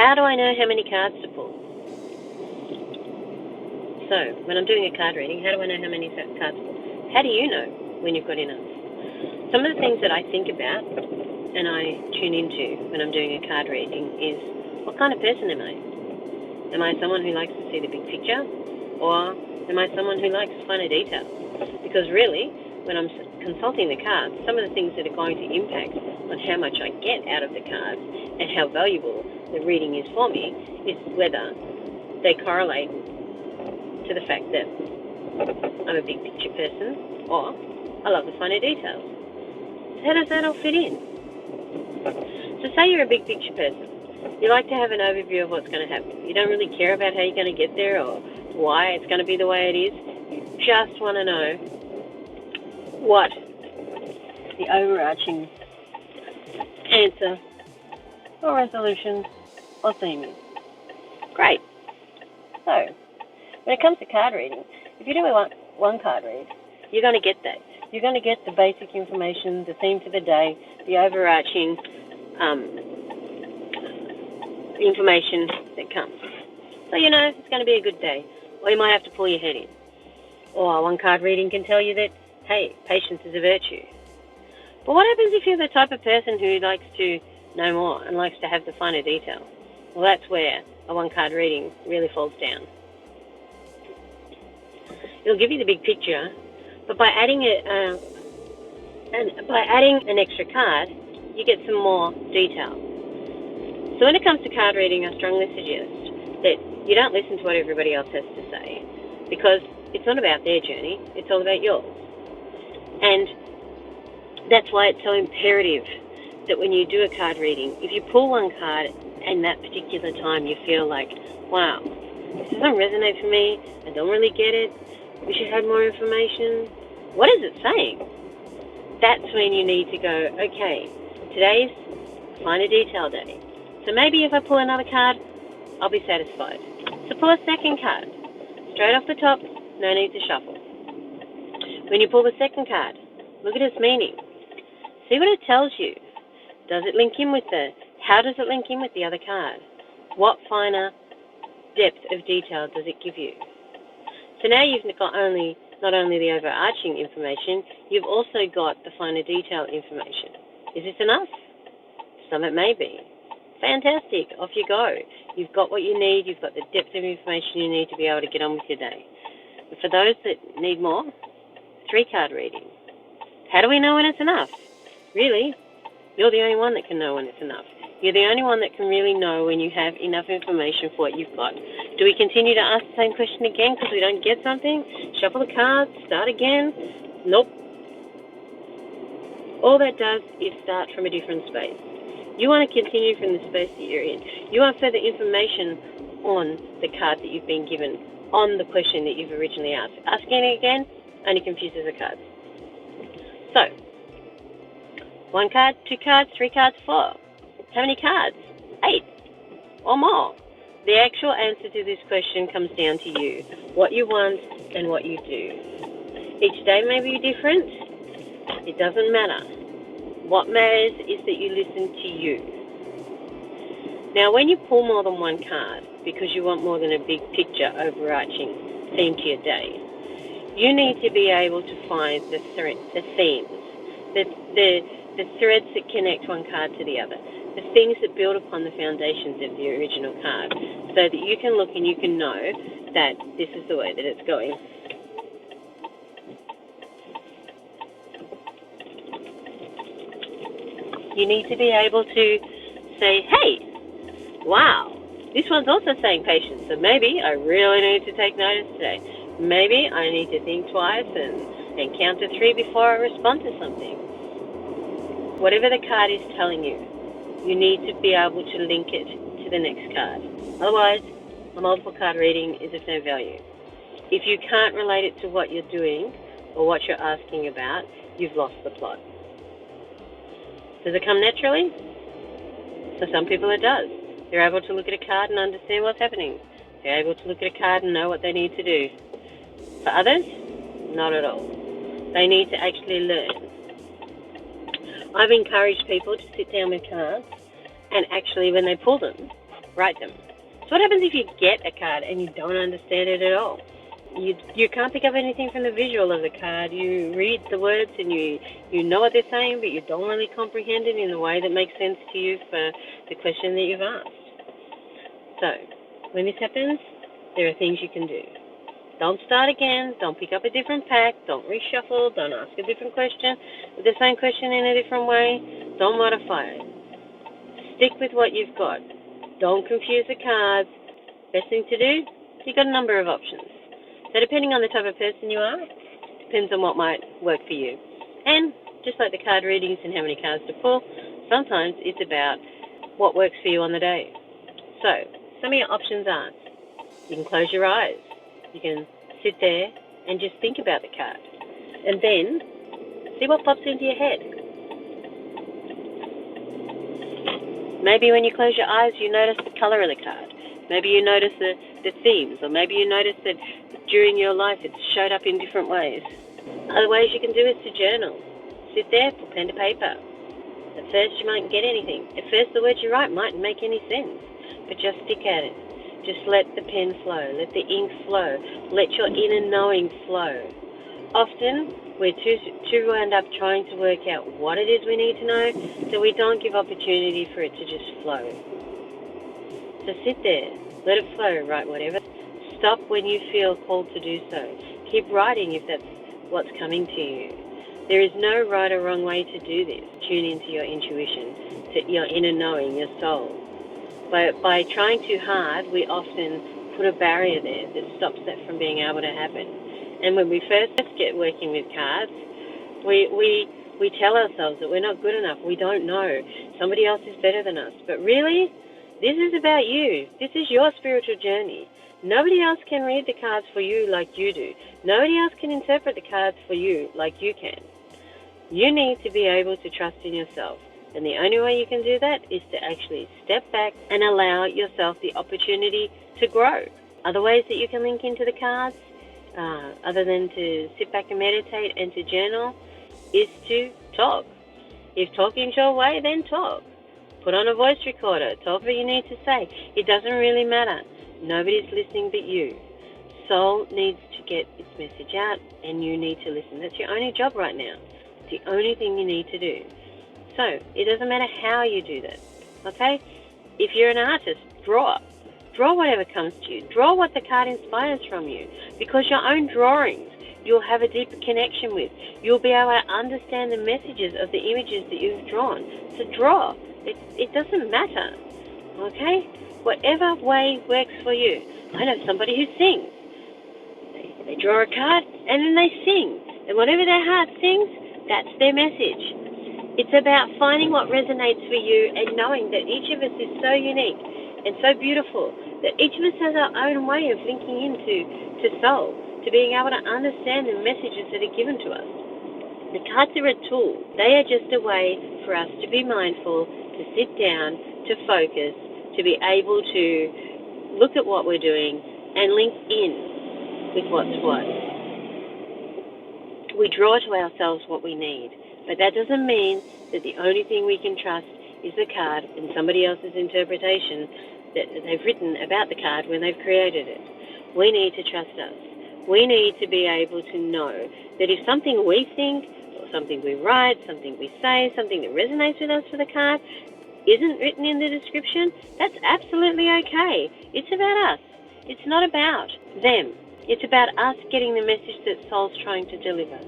How do I know how many cards to pull? So, when I'm doing a card reading, how do I know how many cards to pull? How do you know when you've got enough? Some of the things that I think about and I tune into when I'm doing a card reading is, what kind of person am I? Am I someone who likes to see the big picture? Or am I someone who likes finer details? Because really, when I'm consulting the cards, some of the things that are going to impact on how much I get out of the cards and how valuable the reading is for me is whether they correlate to the fact that I'm a big picture person or I love the finer details. So how does that all fit in? So say you're a big picture person. You like to have an overview of what's going to happen. You don't really care about how you're going to get there or why it's going to be the way it is. You just want to know what the overarching answer or resolution or theme is. Great. So, when it comes to card reading, if you do one card read, you're going to get that. You're going to get the basic information, the theme for the day, the overarching information that comes. So you know it's going to be a good day. Or you might have to pull your head in. Or one card reading can tell you that, hey, patience is a virtue. But what happens if you're the type of person who likes to know more and likes to have the finer detail? Well, that's where a one card reading really falls down. It'll give you the big picture, but by adding an extra card, you get some more detail. So when it comes to card reading, I strongly suggest that you don't listen to what everybody else has to say, because it's not about their journey, it's all about yours. And that's why it's so imperative that when you do a card reading, if you pull one card and that particular time you feel like, wow, this doesn't resonate for me, I don't really get it, we should have more information, what is it saying? That's when you need to go, okay, today's finer detail day. So maybe if I pull another card, I'll be satisfied. So pull a second card. Straight off the top, no need to shuffle. When you pull the second card, look at its meaning. See what it tells you. Does it link in with how does it link in with the other card? What finer depth of detail does it give you? So now you've got not only the overarching information, you've also got the finer detail information. Is this enough? Some it may be. Fantastic, off you go. You've got what you need, you've got the depth of information you need to be able to get on with your day. But for those that need more, 3-card reading. How do we know when it's enough? Really, you're the only one that can know when it's enough. You're the only one that can really know when you have enough information for what you've got. Do we continue to ask the same question again because we don't get something? Shuffle the cards, start again? Nope. All that does is start from a different space. You want to continue from the space that you're in. You want further information on the card that you've been given, on the question that you've originally asked. Asking it again only confuses the cards. So, 1 card, 2 cards, 3 cards, 4. How many cards? 8 or more. The actual answer to this question comes down to you, what you want and what you do. Each day may be different. It doesn't matter. What matters is that you listen to you. Now, when you pull more than 1 card, because you want more than a big picture overarching theme to your day, you need to be able to find the themes, the threads that connect one card to the other, the things that build upon the foundations of the original card, so that you can look and you can know that this is the way that it's going. You need to be able to say, hey, wow, this one's also saying patience, so maybe I really need to take notice today. Maybe I need to think twice and count to 3 before I respond to something. Whatever the card is telling you, you need to be able to link it to the next card. Otherwise, a multiple card reading is of no value. If you can't relate it to what you're doing or what you're asking about, you've lost the plot. Does it come naturally? For some people it does. They're able to look at a card and understand what's happening. They're able to look at a card and know what they need to do. For others, not at all. They need to actually learn. I've encouraged people to sit down with cards and actually, when they pull them, write them. So what happens if you get a card and you don't understand it at all? You can't pick up anything from the visual of the card. You read the words and you know what they're saying, but you don't really comprehend it in a way that makes sense to you for the question that you've asked. So, when this happens, there are things you can do. Don't start again. Don't pick up a different pack. Don't reshuffle. Don't ask a different question with the same question in a different way. Don't modify it. Stick with what you've got. Don't confuse the cards. Best thing to do, you've got a number of options. So depending on the type of person you are, depends on what might work for you. And just like the card readings and how many cards to pull, sometimes it's about what works for you on the day. So some of your options are, you can close your eyes. You can sit there and just think about the card. And then see what pops into your head. Maybe when you close your eyes, you notice the color of the card. Maybe you notice the themes, or maybe you notice that during your life it's showed up in different ways. Other ways you can do is to journal. Sit there, put pen to paper. At first you mightn't get anything. At first the words you write mightn't make any sense, but just stick at it. Just let the pen flow, let the ink flow, let your inner knowing flow. Often we're too wound up trying to work out what it is we need to know, so we don't give opportunity for it to just flow. So sit there, let it flow, write whatever. Stop when you feel called to do so. Keep writing if that's what's coming to you. There is no right or wrong way to do this. Tune into your intuition, to your inner knowing, your soul. By trying too hard, we often put a barrier there that stops that from being able to happen. And when we first get working with cards, we tell ourselves that we're not good enough. We don't know. Somebody else is better than us. But really, this is about you. This is your spiritual journey. Nobody else can read the cards for you like you do. Nobody else can interpret the cards for you like you can. You need to be able to trust in yourself. And the only way you can do that is to actually step back and allow yourself the opportunity to grow. Other ways that you can link into the cards, other than to sit back and meditate and to journal, is to talk. If talking's your way, then talk. Put on a voice recorder. Talk what you need to say. It doesn't really matter. Nobody's listening but you. Soul needs to get its message out, and you need to listen. That's your only job right now. It's the only thing you need to do. So, it doesn't matter how you do that, okay? If you're an artist, draw. Draw whatever comes to you. Draw what the card inspires from you, because your own drawings you'll have a deeper connection with. You'll be able to understand the messages of the images that you've drawn. So draw. It doesn't matter, okay? Whatever way works for you. I know somebody who sings. They draw a card and then they sing. And whatever their heart sings, that's their message. It's about finding what resonates for you and knowing that each of us is so unique and so beautiful, that each of us has our own way of linking into soul, to being able to understand the messages that are given to us. The cards are a tool. They are just a way for us to be mindful, to sit down, to focus, to be able to look at what we're doing and link in with what's what. We draw to ourselves what we need, but that doesn't mean that the only thing we can trust is the card and somebody else's interpretation that they've written about the card when they've created it. We need to trust us. We need to be able to know that if something we think, or something we write, something we say, something that resonates with us for the card isn't written in the description, that's absolutely okay. It's about us. It's not about them. It's about us getting the message that Soul's trying to deliver.